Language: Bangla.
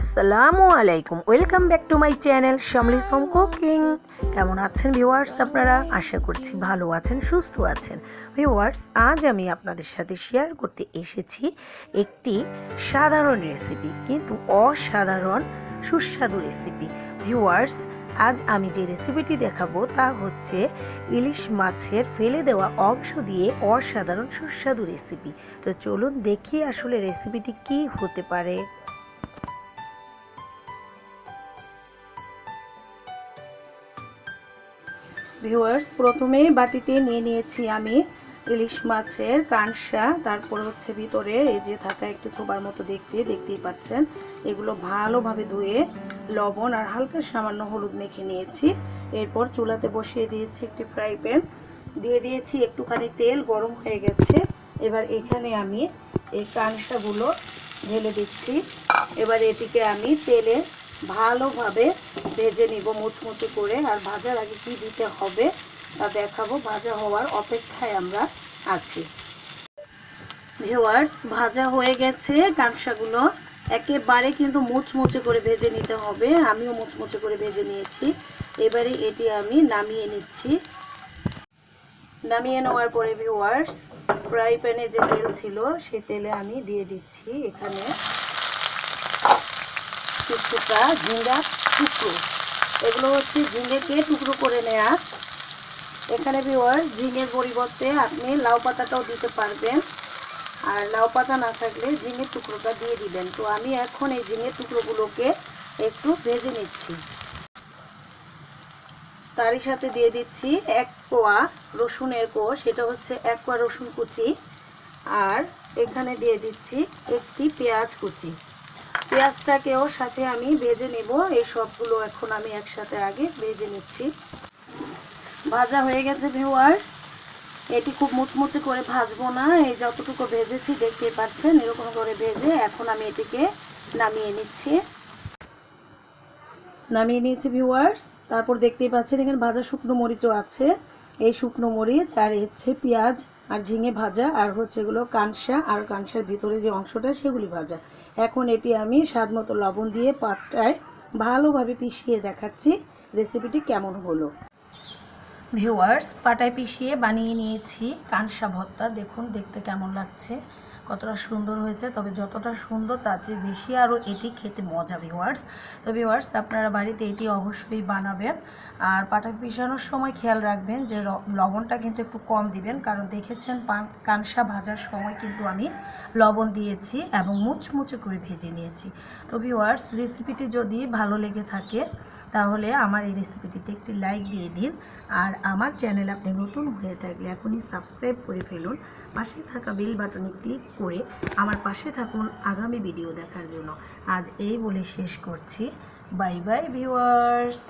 আসসালামু আলাইকুম, welcome back to my channel Shamli's home cooking. কেমন আছেন ভিউয়ার্স? আপনারা আশা করছি ভালো আছেন, সুস্থ আছেন। ভিউয়ার্স, আজ আমি আপনাদের সাথে শেয়ার করতে এসেছি একটি সাধারণ রেসিপি, কিন্তু অসাধারণ সুস্বাদু রেসিপি। ভিউয়ার্স, আজ আমি যে রেসিপিটি দেখাবো তা হচ্ছে ইলিশ মাছের ফেলে দেওয়া অংশ দিয়ে অসাধারণ সুস্বাদু রেসিপি। তো চলুন দেখি আসলে রেসিপিটি কী হতে পারে। ভিউয়ার্স, প্রথমে বাটিতে নিয়ে নিয়েছি আমি ইলিশ মাছের কানসা, তারপর হচ্ছে ভিতরে এই যে থাকা একটু ছোবার মতো দেখতেই পাচ্ছেন। এগুলো ভালোভাবে ধুয়ে লবণ আর হালকা সামান্য হলুদ মেখে নিয়েছি। এরপর চুলাতে বসিয়ে দিয়েছি একটি ফ্রাই প্যান, দিয়ে দিয়েছি একটুখানি তেল, গরম হয়ে গেছে। এবার এখানে আমি এই কানসাগুলো ঢেলে দিচ্ছি। এবার এটিকে আমি তেলে ভালোভাবে ভেজে নিব মুচমুচে করে। আর ভাজার আগে কি দিতে হবে তা দেখাবো, ভাজা হওয়ার অপেক্ষায় আমরা আছি। ভিউয়ার্স, ভাজা হয়ে গেছে কানসাগুলো, একেবারে কিন্তু মুচমুচে করে ভেজে নিতে হবে। আমিও মুচমুচে করে ভেজে নিয়েছি। এবারে এটি আমি নামিয়ে নিচ্ছি। নামিয়ে নেওয়ার পরে ভিউয়ার্স, ফ্রাই প্যানে যে তেল ছিল সেই তেলে আমি দিয়ে দিচ্ছি এখানে কিছুটা ঝিঙ্গা টুকরো। এগুলো হচ্ছে ঝিঙ্গেকে টুকরো করে নেওয়া। এখানে ভিউয়ার্স, ঝিঙের পরিবর্তে আপনি লাউ পাতাটাও দিতে পারবেন, আর লাউ পাতা না থাকলে ঝিঙের টুকরোটা দিয়ে দিবেন। তো আমি এখন এই ঝিঙের টুকরোগুলোকে একটু ভেজে নিচ্ছি। তারই সাথে দিয়ে দিচ্ছি 1 কোয়া রসুনের কোষ, সেটা হচ্ছে 1 কোয়া রসুন কুচি। আর এখানে দিয়ে দিচ্ছি একটি পেঁয়াজ কুচি। পেঁয়াজটাকেও সাথে আমি ভেজে নেব। এই সবগুলো এখন আমি একসাথে আগে ভেজে নিচ্ছি। ভাজা হয়ে গেছে ভিউয়ার্স, এটি খুব মুচমুচে করে ভাজবো না, এই যতটুকু ভেজেছি দেখতেই পাচ্ছেন এরকম করে ভেজে এখন আমি এটিকে নামিয়ে নিয়েছি ভিউয়ার্স। তারপর দেখতেই পাচ্ছেন এখানে ভাজা শুকনো মরিচও আছে। এই শুকনো মরিচ আর হচ্ছে পেঁয়াজ আর ঝিঙে ভাজা, আর হচ্ছে এগুলো কানসা, আর কানসার ভিতরে যে অংশটা সেগুলি ভাজা। এখন এটি আমি স্বাদ মতো লবণ দিয়ে পাটায় ভালোভাবে পিষিয়ে দেখাচ্ছি রেসিপিটি কেমন হলো। ভিউয়ার্স, পাটায় পিষিয়ে বানিয়ে নিয়েছি কানসা ভর্তা। দেখুন দেখতে কেমন লাগছে, কতটা সুন্দর হয়েছে। তবে যতটা সুন্দর তার চেয়ে বেশি আরও এটি খেতে মজা ভিউয়ার্স। তো ভিউয়ার্স, আপনারা বাড়িতে এটি অবশ্যই বানাবেন। আর পাটায় পিষানোর সময় খেয়াল রাখবেন যে লবণটা কিন্তু একটু কম দিবেন, কারণ দেখেছেন কানসা ভাজার সময় কিন্তু আমি লবণ দিয়েছি এবং মুচমুচে করে ভেজে নিয়েছি। তো ভিউয়ার্স, রেসিপিটি যদি ভালো লেগে থাকে তাহলে আমার এই রেসিপিটিতে একটি লাইক দিয়ে দিন। আর আমার চ্যানেল আপনি নতুন হয়ে থাকলে এখনই সাবস্ক্রাইব করে ফেলুন। পাশে থাকা বেল বাটনে ক্লিক করে আমার পাশে থাকুন আগামী ভিডিও দেখার জন্য। আজ এই বলে শেষ করছি। Bye bye viewers.